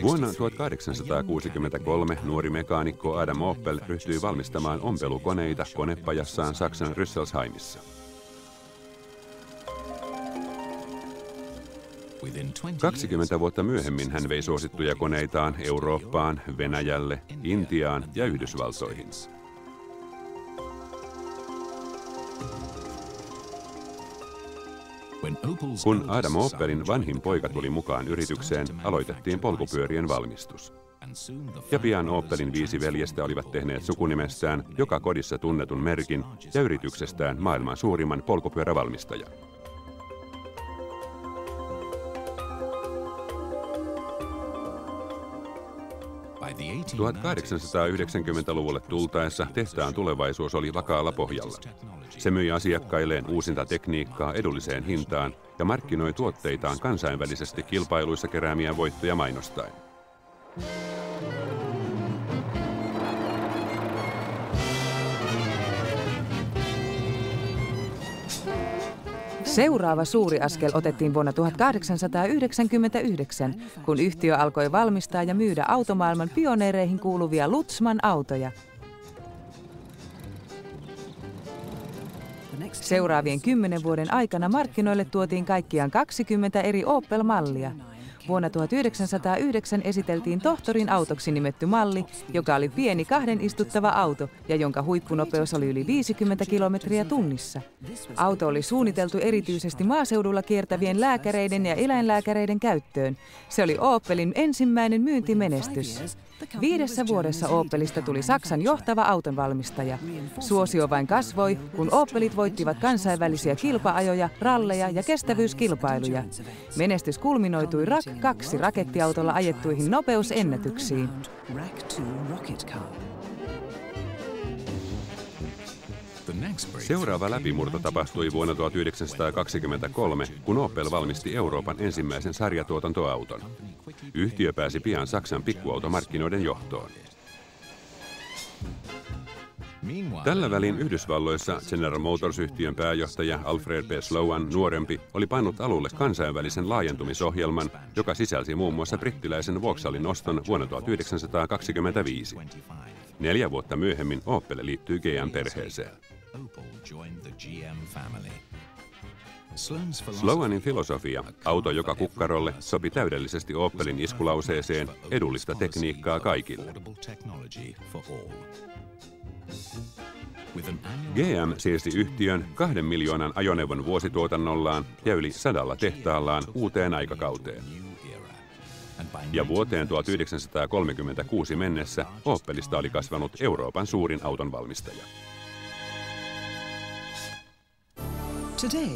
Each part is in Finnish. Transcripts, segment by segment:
Vuonna 1863 nuori mekaanikko Adam Opel ryhtyi valmistamaan ompelukoneita konepajassaan Saksan Rüsselsheimissa. 20 vuotta myöhemmin hän vei suosittuja koneitaan Eurooppaan, Venäjälle, Intiaan ja Yhdysvaltoihin. Kun Adam Opelin vanhin poika tuli mukaan yritykseen, aloitettiin polkupyörien valmistus. Ja pian Opelin 5 veljestä olivat tehneet sukunimestään joka kodissa tunnetun merkin ja yrityksestään maailman suurimman polkupyörävalmistajan. 1890-luvulle tultaessa tehtaan tulevaisuus oli vakaalla pohjalla. Se myi asiakkailleen uusinta tekniikkaa edulliseen hintaan ja markkinoi tuotteitaan kansainvälisesti kilpailuissa keräämiä voittoja mainostaen. Seuraava suuri askel otettiin vuonna 1899, kun yhtiö alkoi valmistaa ja myydä automaailman pioneereihin kuuluvia Lutzmann-autoja. Seuraavien 10 vuoden aikana markkinoille tuotiin kaikkiaan 20 eri Opel-mallia. Vuonna 1909 esiteltiin tohtorin autoksi nimetty malli, joka oli pieni 2 istuttava auto ja jonka huippunopeus oli yli 50 kilometriä tunnissa. Auto oli suunniteltu erityisesti maaseudulla kiertävien lääkäreiden ja eläinlääkäreiden käyttöön. Se oli Opelin ensimmäinen myyntimenestys. 5 vuodessa Opelista tuli Saksan johtava autonvalmistaja. Suosio vain kasvoi, kun Opelit voittivat kansainvälisiä kilpa-ajoja, ralleja ja kestävyyskilpailuja. Menestys kulminoitui RAK 2 rakettiautolla ajettuihin nopeusennätyksiin. Seuraava läpimurto tapahtui vuonna 1923, kun Opel valmisti Euroopan ensimmäisen sarjatuotantoauton. Yhtiö pääsi pian Saksan pikkuautomarkkinoiden johtoon. Tällä välin Yhdysvalloissa General Motors-yhtiön pääjohtaja Alfred P. Sloan nuorempi oli pannut alulle kansainvälisen laajentumisohjelman, joka sisälsi muun muassa brittiläisen Vauxhallin oston vuonna 1925. 4 vuotta myöhemmin Opel liittyi GM-perheeseen. Sloanin filosofia, auto joka kukkarolle, sopi täydellisesti Opelin iskulauseeseen edullista tekniikkaa kaikille. GM siirsi yhtiön 2 miljoonan ajoneuvon vuosituotannollaan ja yli 100 tehtaallaan uuteen aikakauteen. Ja vuoteen 1936 mennessä Opelista oli kasvanut Euroopan suurin autonvalmistaja.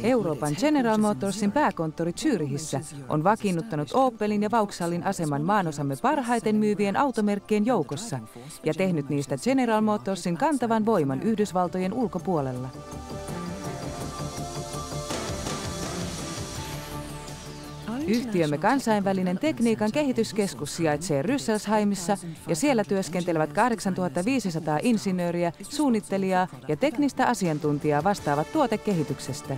Euroopan General Motorsin pääkonttori Zürichissä on vakiinnuttanut Opelin ja Vauxhallin aseman maanosamme parhaiten myyvien automerkkien joukossa ja tehnyt niistä General Motorsin kantavan voiman Yhdysvaltojen ulkopuolella. Yhtiömme kansainvälinen tekniikan kehityskeskus sijaitsee Rüsselsheimissa ja siellä työskentelevät 8500 insinööriä, suunnittelijaa ja teknistä asiantuntijaa vastaavat tuotekehityksestä.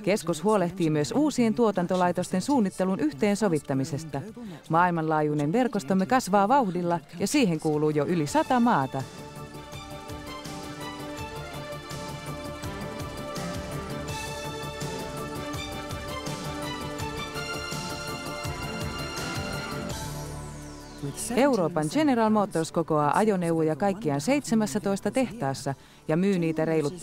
Keskus huolehtii myös uusien tuotantolaitosten suunnittelun yhteensovittamisesta. Maailmanlaajuinen verkostomme kasvaa vauhdilla ja siihen kuuluu jo yli 100 maata. Euroopan General Motors kokoaa ajoneuvoja kaikkiaan 17 tehtaassa ja myy niitä reilut 1,5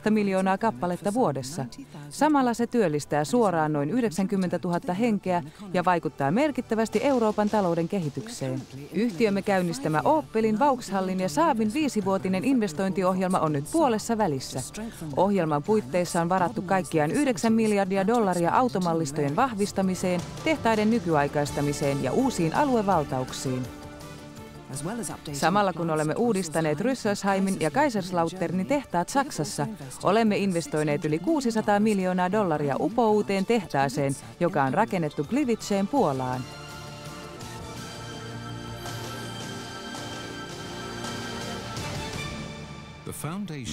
miljoonaa kappaletta vuodessa. Samalla se työllistää suoraan noin 90 000 henkeä ja vaikuttaa merkittävästi Euroopan talouden kehitykseen. Yhtiömme käynnistämä Opelin, Vauxhallin ja Saabin 5-vuotinen investointiohjelma on nyt puolessa välissä. Ohjelman puitteissa on varattu kaikkiaan $9 miljardia automallistojen vahvistamiseen, tehtaiden nykyaikaistamiseen ja uusiin aluevaltauksiin. Samalla kun olemme uudistaneet Rüsselsheimin ja Kaiserslauternin tehtaat Saksassa, olemme investoineet yli $600 miljoonaa upouuteen tehtaaseen, joka on rakennettu Gliwiceen Puolaan.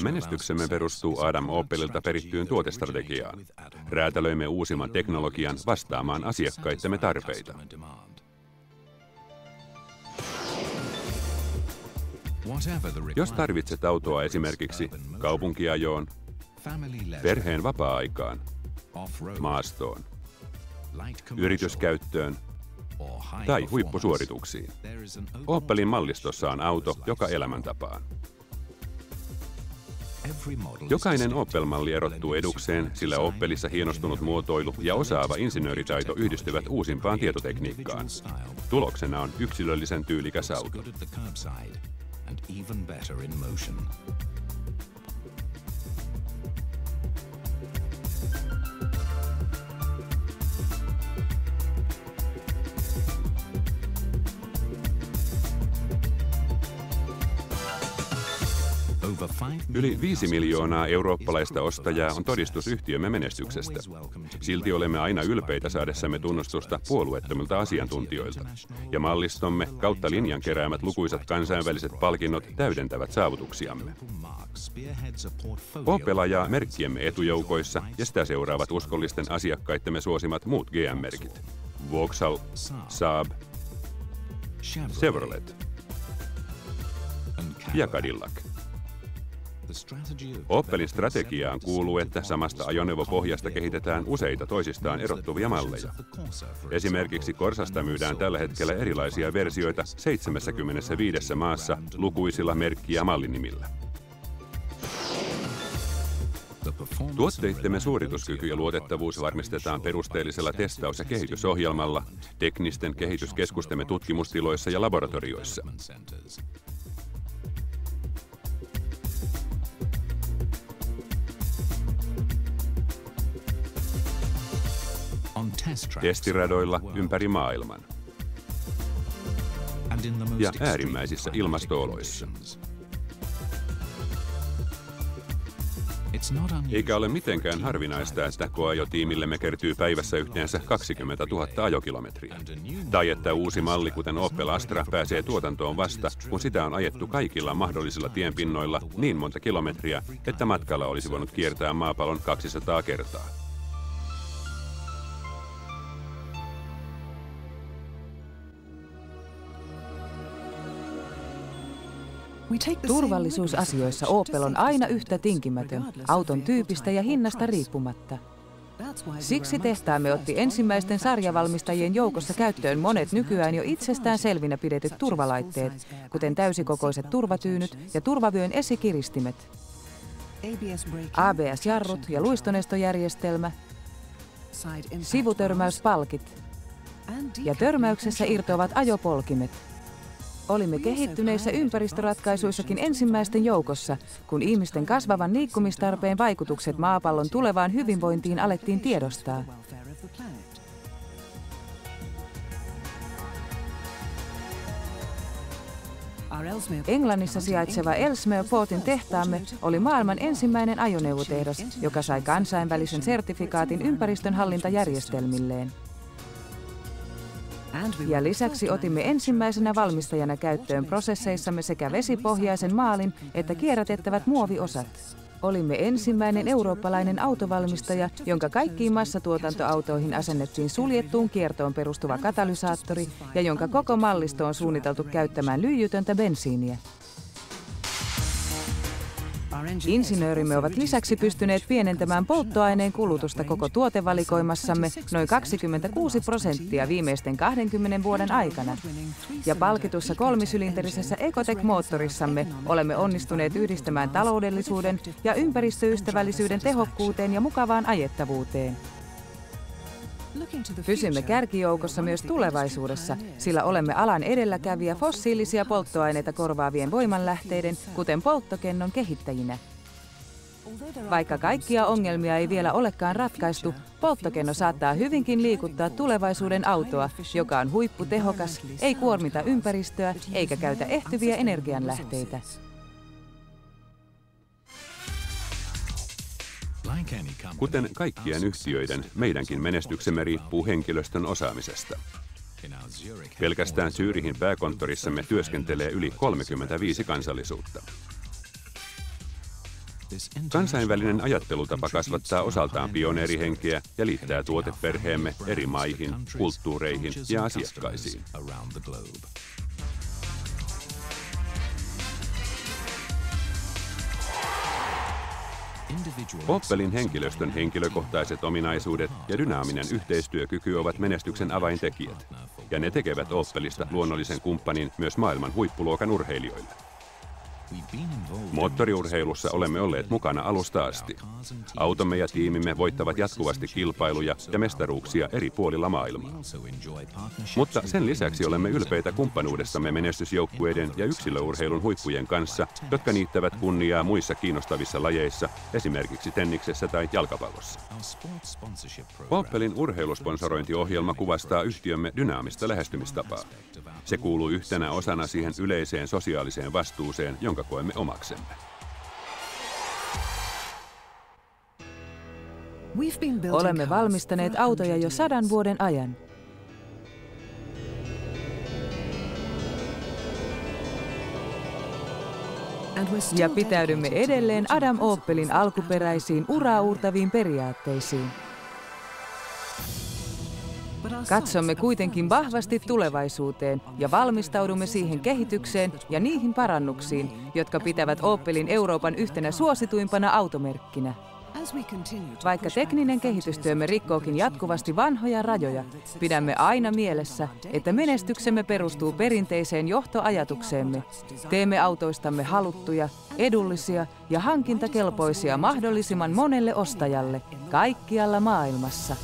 Menestyksemme perustuu Adam Opelilta perittyyn tuotestrategiaan. Räätälöimme uusimman teknologian vastaamaan asiakkaittemme tarpeita. Jos tarvitset autoa esimerkiksi kaupunkiajoon, perheen vapaa-aikaan, maastoon, yrityskäyttöön tai huippusuorituksiin, Opelin mallistossa on auto joka elämäntapaan. Jokainen Opel-malli erottuu edukseen, sillä Opelissa hienostunut muotoilu ja osaava insinööritaito yhdistyvät uusimpaan tietotekniikkaan. Tuloksena on yksilöllisen tyylikäs auto. Yli 5 miljoonaa eurooppalaista ostajaa on todistus yhtiömme menestyksestä. Silti olemme aina ylpeitä saadessamme tunnustusta puolueettomilta asiantuntijoilta. Ja mallistomme kautta linjan keräämät lukuisat kansainväliset palkinnot täydentävät saavutuksiamme. Opel ajaa merkkiemme etujoukoissa ja sitä seuraavat uskollisten asiakkaittemme suosimat muut GM-merkit. Vauxhall, Saab, Chevrolet ja Cadillac. Opelin strategiaan kuuluu, että samasta ajoneuvopohjasta kehitetään useita toisistaan erottuvia malleja. Esimerkiksi Corsasta myydään tällä hetkellä erilaisia versioita 75 maassa lukuisilla merkki- ja mallinimillä. Tuotteittemme suorituskyky ja luotettavuus varmistetaan perusteellisella testaus- ja kehitysohjelmalla, teknisten kehityskeskustemme tutkimustiloissa ja laboratorioissa. Testiradoilla ympäri maailman ja äärimmäisissä ilmasto-oloissa. Eikä ole mitenkään harvinaista, että koeajotiimillemme kertyy päivässä yhteensä 20 000 ajokilometriä. Tai että uusi malli, kuten Opel Astra, pääsee tuotantoon vasta, kun sitä on ajettu kaikilla mahdollisilla tienpinnoilla niin monta kilometriä, että matkalla olisi voinut kiertää maapallon 200 kertaa. Turvallisuusasioissa Opel on aina yhtä tinkimätön, auton tyypistä ja hinnasta riippumatta. Siksi tehtaamme otti ensimmäisten sarjavalmistajien joukossa käyttöön monet nykyään jo itsestään selvinä pidetyt turvalaitteet, kuten täysikokoiset turvatyynyt ja turvavyön esikiristimet, ABS-jarrut ja luistonestojärjestelmä, sivutörmäyspalkit ja törmäyksessä irtoavat ajopolkimet. Olimme kehittyneissä ympäristöratkaisuissakin ensimmäisten joukossa, kun ihmisten kasvavan liikkumistarpeen vaikutukset maapallon tulevaan hyvinvointiin alettiin tiedostaa. Englannissa sijaitseva Ellesmere Portin tehtaamme oli maailman ensimmäinen ajoneuvotehdas, joka sai kansainvälisen sertifikaatin ympäristönhallintajärjestelmilleen. Ja lisäksi otimme ensimmäisenä valmistajana käyttöön prosesseissamme sekä vesipohjaisen maalin että kierrätettävät muoviosat. Olimme ensimmäinen eurooppalainen autovalmistaja, jonka kaikkiin massatuotantoautoihin asennettiin suljettuun kiertoon perustuva katalysaattori ja jonka koko mallisto on suunniteltu käyttämään lyijytöntä bensiiniä. Insinöörimme ovat lisäksi pystyneet pienentämään polttoaineen kulutusta koko tuotevalikoimassamme noin 26% viimeisten 20 vuoden aikana. Ja palkitussa kolmisylinterisessä Ecotec-moottorissamme olemme onnistuneet yhdistämään taloudellisuuden ja ympäristöystävällisyyden tehokkuuteen ja mukavaan ajettavuuteen. Pysymme kärkijoukossa myös tulevaisuudessa, sillä olemme alan edelläkävijä fossiilisia polttoaineita korvaavien voimanlähteiden, kuten polttokennon kehittäjinä. Vaikka kaikkia ongelmia ei vielä olekaan ratkaistu, polttokenno saattaa hyvinkin liikuttaa tulevaisuuden autoa, joka on huipputehokas, ei kuormita ympäristöä eikä käytä ehtyviä energianlähteitä. Kuten kaikkien yhtiöiden, meidänkin menestyksemme riippuu henkilöstön osaamisesta. Pelkästään Zürichin pääkonttorissamme työskentelee yli 35 kansallisuutta. Kansainvälinen ajattelutapa kasvattaa osaltaan pioneerihenkeä ja liittää tuoteperheemme eri maihin, kulttuureihin ja asiakkaisiin. Opelin henkilöstön henkilökohtaiset ominaisuudet ja dynaaminen yhteistyökyky ovat menestyksen avaintekijät, ja ne tekevät Opelista luonnollisen kumppanin myös maailman huippuluokan urheilijoille. Moottoriurheilussa olemme olleet mukana alusta asti. Automme ja tiimimme voittavat jatkuvasti kilpailuja ja mestaruuksia eri puolilla maailmaa. Mutta sen lisäksi olemme ylpeitä kumppanuudessamme menestysjoukkueiden ja yksilöurheilun huippujen kanssa, jotka niittävät kunniaa muissa kiinnostavissa lajeissa, esimerkiksi tenniksessä tai jalkapallossa. Opelin urheilusponsorointiohjelma kuvastaa yhtiömme dynaamista lähestymistapaa. Se kuuluu yhtenä osana siihen yleiseen sosiaaliseen vastuuseen, jonka koemme omaksemme. Olemme valmistaneet autoja jo 100 vuoden ajan. Ja pitäydymme edelleen Adam Opelin alkuperäisiin uraauurtaviin periaatteisiin. Katsomme kuitenkin vahvasti tulevaisuuteen ja valmistaudumme siihen kehitykseen ja niihin parannuksiin, jotka pitävät Opelin Euroopan yhtenä suosituimpana automerkkinä. Vaikka tekninen kehitystyömme rikkookin jatkuvasti vanhoja rajoja, pidämme aina mielessä, että menestyksemme perustuu perinteiseen johtoajatukseemme. Teemme autoistamme haluttuja, edullisia ja hankintakelpoisia mahdollisimman monelle ostajalle kaikkialla maailmassa.